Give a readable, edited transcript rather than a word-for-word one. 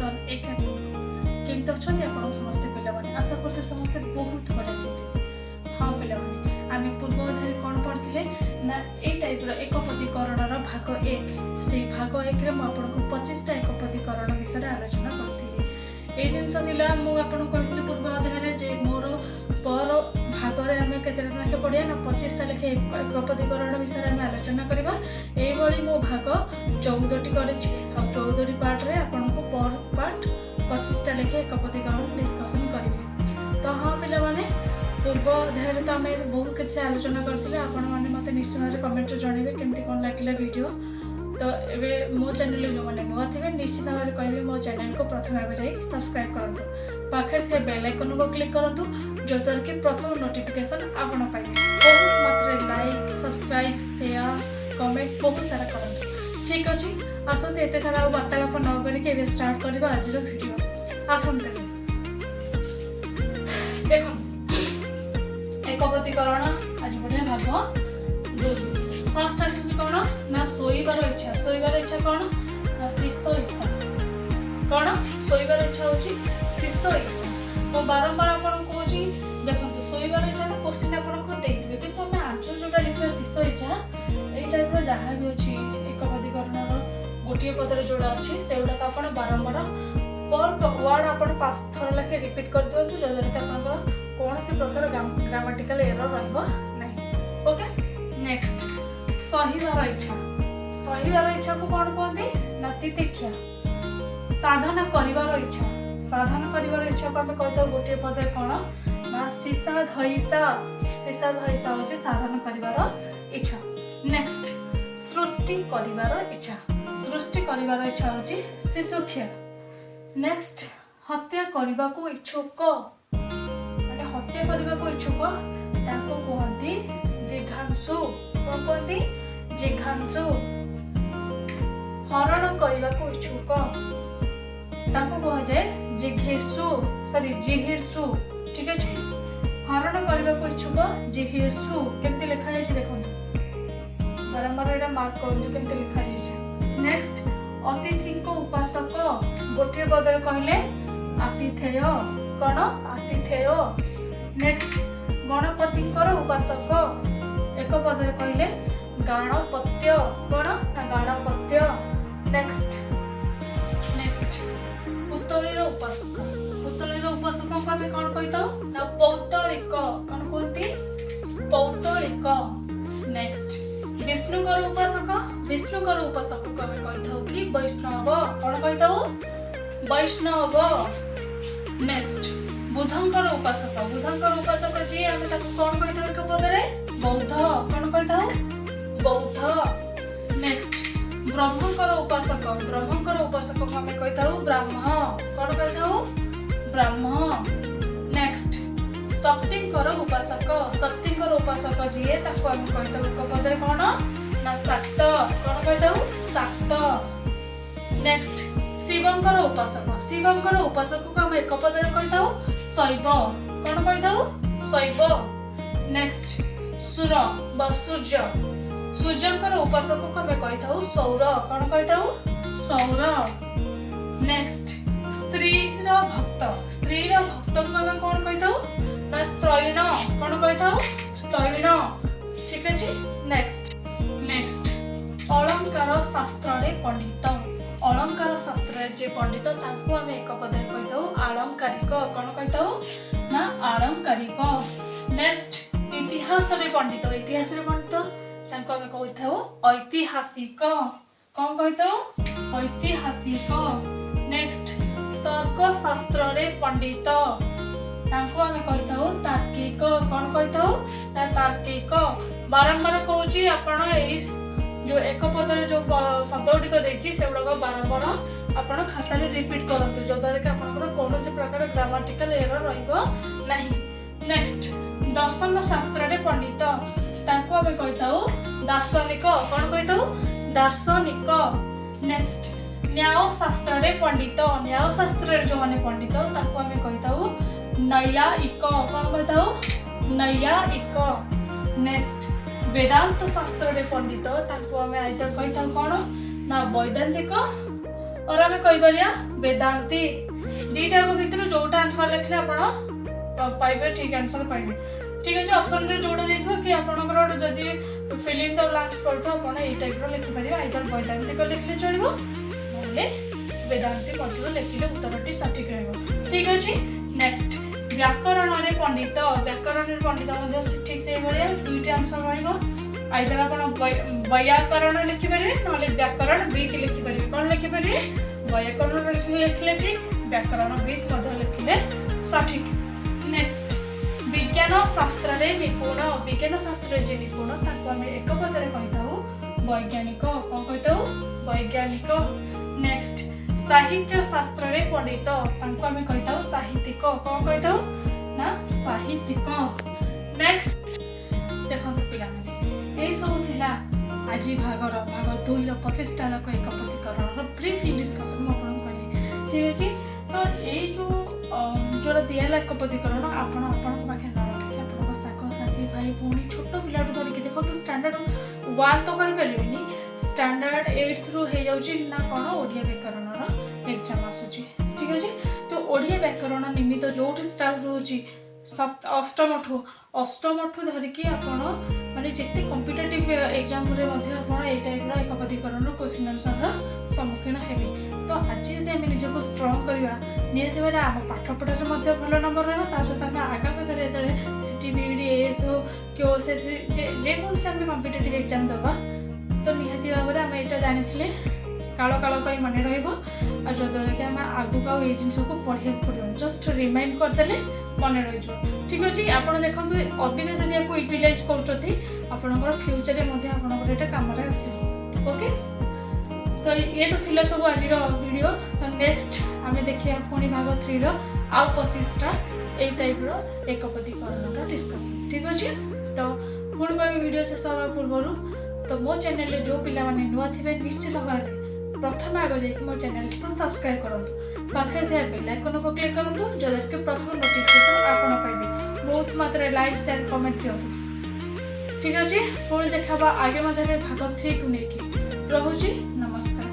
Notification केमती अच्छा आप समस्ते पे आशा कर समस्ते बहुत बढ़िया से। हाँ पे आम पूर्व अध्याय कौन पढ़ते ना ये टाइप एकपदीकरण भाग 1 से भाग 1 रे मुझे 25टा एकपदीकरण विषय आलोचना करी। ये जिनस मुझे पूर्व अध्याय मोर पर भाग में आम के लेखे पढ़िया ना 25टा लेखे एकपदीकरण विषय आम आलोचना करवा। ये मो भाग 14टी कर पार्ट रे आपन को पर पार्ट 25टा लेखे एकपदीकरण डिस्कसन करेंगे। तो हाँ पे पूर्व अध्याय तो आम बहुत किसी आलोचना करते आपण मैंने मत निश्चित भाव कमेंट जनइबे केमती कौन लगे वीडियो। तो ये मो चैनल जो मैंने नुआ थे निश्चित भाव कह मो चैनल को प्रथम आगे जाए सब्सक्राइब करूँ पाखे से बेल आइकन को क्लिक करूँ जो द्वारा कि प्रथम नोटिफिकेशन आपण पाइबे। बहुत मात्रा लाइक सब्सक्राइब शेयर कमेंट बहुत सारा करूँ। ठीक अच्छे आसते एत सारा वार्तालाप न करके स्टार्ट करवा आज वीडियो। आसते देख एकपदीकरण आज बढ़िया भाग 2 फर्स्ट आस कौन ना शोइबार इच्छा। शोइबार इच्छा कौन ना शिश ईशा कौन शोइबार इच्छा हूँ शिश ईशा। तो बारंबार आपन कहूँ देखो शोइबार इच्छा तो क्वेश्चन आपंकर देते कि आम आंसर जोटा लिखा शिश ईशा ये टाइप जहाँ भी अच्छी एकपदीकरण गोटे पदर जोड़ा अच्छी से गुड़ाक आप बारंबार पर वर्ड आपन 5 थर लेखे रिपीट कर दिंतु जद्वारा कि आपंकर कौन सी प्रकार ग्रामाटिकल एरर रहिबो नहीं। ओके नेक्स्ट सहिबार इच्छा। सहिबार इच्छा को कौन कहते ना तितिक्षा। साधना करिबार इच्छा। साधना करिबार इच्छा को आम कही गोटे पद कौन ना सीसा धईसा। सीसा धईसा हूँ साधना करिबार इच्छा। नेक्स्ट सृष्टि करिबार इच्छा। सृष्टि करिबार इच्छा हूँ शिशुक्षा। नेक्स्ट हत्या करने को इच्छुक माने हत्या करने को इच्छुक ताको कहती जिघांसु। कौन कहती जिघांसु। हरण करने को इच्छुक ताको कह जाए जिघिर्षु सॉरी जिहिर्षु। ठीक अच्छे हरण करने को इच्छुक जिहिर्षु केमती लिखा जाए देखो बारंबार यहाँ मार्क करूँ केमती लिखा जाए। नेक्स्ट अतिथि को उपासक गोटे पदर कहले आतिथेय कौन आतिथेय। नेक्स्ट गणपति उपासक एक पदर कहले गणपत्य कौन ना गणपत्य। नेक्स्ट नेक्स्ट पुतलीर उपासक। पुतलीर उपासक को आम कौन कही ना पौतलिक कौन कहती पौतलिक। नेक्स्ट विष्णुकर उपासक। विष्णुकर उपासक को आम कही कि वैष्णव कौन कही वैष्णव। नेक्स्ट बुधंकर उपासक। बुधंकर उपासक जी आम कौन कही एक पदरे बौद्ध कौन कही बौद्ध। नेक्स्ट ब्रह्मकर उपासक। ब्रह्मकर उपासक को आम कही ब्राह्म कौन कही ब्राह्म। नेक्स्ट शक्तिकर उपासक। शक्तिकर उपासक जी आम कही एक पदरे कौन ना शाक्त कौन कही शाक्त। नेक्स्ट शिवंकर उपासक। शिवंकर उपासक को आम एक पदरे कही शैव कौन कही शैव। नेक्स्ट सूर व सूर्य। सूर्यंकर उपासक को आम कही सौर कौन कही सौर। नेक्स्ट स्त्री भक्त। स्त्री भक्त को आम कौन कही ना स्त्रैण कौन कही स्त्रैण। ठीक अच्छे नेक्स्ट नेक्स्ट अलंकार शास्त्र रे पंडित। अलंकार शास्त्र जे पंडित तांको आम एक पदरे कही आलंकारिक कौन कही ना आलंकारिक। नेक्स्ट इतिहास रे पंडित। इतिहास रे पंडित तांको आम कही ऐतिहासिक कौन कही ऐतिहासिक। नेक्स्ट तर्क शास्त्र रे पंडित तांको आम कही तार्किक कौन कही तार्किक। बारंबार कहूँ आपण जो एक पदर जो शब्द गुड़िक देती से गुड़ाक बारंबार आपण खाता रिपीट करूँ जद्वारा कि आप कौन प्रकार ग्रामाटिकल एरर रही। नेक्स्ट दर्शन शास्त्र रे पंडित तांको आम कही दार्शनिक कौन कही दार्शनिक। नेक्स्ट न्याय शास्त्र रे पंडित। न्याय शास्त्र जो मैंने पंडित तांको आम कही नैयायिक कौन कही नैयायिक। नेक्स्ट वेदांत शास्त्र रे पंडित तांको आम आइदर कही कौन ना वैदांतिक और आम कहीपर वेदांती दीटा भितर जोटा आंसर लिखले आप पाइबे ठीक आंसर पाइबे ठीक अच्छे ऑप्शन रे जोड़ा देखो कि आपनकर जदि फिल इन द ब्लैंक्स करतो आपण एई टाइप रो लिखि परिबा आइदर वैदांतिक लिखले चलिबो नले वेदांती मध्य लिखिले उत्तरटी सठिक रहबो ठीक अछि। नेक्स्ट व्याकरण रे पंडित मध्य ठीक से भलिया दुईटा आंसर रहइबो आइदर आपण व्याकरण लिखि परिबे नले व्याकरण बीत लिखि परिबे कोन लिखि परिबे व्याकरण लिखले ठीक व्याकरण बीत मध्य लिखिले सठिक। नेक्स्ट विज्ञान शास्त्र रे निपुण जे निपुण ताको हम एक पदरे कहिताऊ वैज्ञानिक कोन कहिताऊ वैज्ञानिक। नेक्स्ट साहित्य शास्त्र रे पंडित ताको हम कहिताऊ साहित्यिक कोन कहिताऊ ना साहित्यिक। नेक्स्ट देखंतु पिला माने ए सब थिला आज भाग 2 रो 25 टा लक एकपतिकरण रो ब्रीफ डिस्कशन म आपन कहली ठीक अछि। तो ए जोड़ा दिया एकपतिकरण आपण पाखे न रखिक आप साग साथी भाई भौणी छोट पिला धरिक देखो तो स्टैंडर्ड 1 तो कहीं पारे स्टैंडर्ड 8 थ्रू हो जाऊँगी ना कौन ओडिया व्याकरण एग्जाम आसूची ठीक अच्छे। तो ओडिया व्याकरण निमित्त जो स्टार्ट रोचे अष्टम ठू धरिकी आपण माने जिते कॉम्पिटिटिव एग्जाम रे मध्ये आपण ए टाइप रो एकपतिकरण क्वेश्चन आंसर सम्मुखीन हेबे। तो आज यदि आम निजको स्ट्रंग करवा निहत भाई आम पाठपढ़ा मध्ये भल नंबर रहा सहित आम आगामी दिन जो सीटी बीडी एएस हो कि ओएसएस जेकोसी आम कॉम्पिटिटिव एग्जाम दबा तो निहती भाव में आम यहाँ जानी काल काल मन रद्वारा कि आम आगू आउ ये जिन को पढ़ा पड़ो जस्ट रिमाइंड करदे मन रही ठीक अच्छे। आप देखो अबिन जब आपको यूटिलाइज कर फ्यूचर में कम ओके। तो ये तो थिला सब आज वीडियो। तो नेक्स्ट आम देखिए पुणी भाग 3 रो आउ 25टा ए टाइप रो एकपतिकरण डिस्कशन ठीक अच्छे। तो पुणी कह वीडियो शेष होगा पूर्व तो मो चैनल जो पिला माने नुआ थे निश्चित भाव प्रथम आग जाकि मो चैनल को सब्सक्राइब करूँ पाखे थे बेल आइकन को क्लिक करूँ जद्वारा कि प्रथम नोटिफिकेशन आपन पाइबे बहुत मात्रा लाइक शेयर कमेंट दिखाँ ठीक अच्छे। पुणी देखा आगे भाग 3 को लेकिन रोची नमस्कार।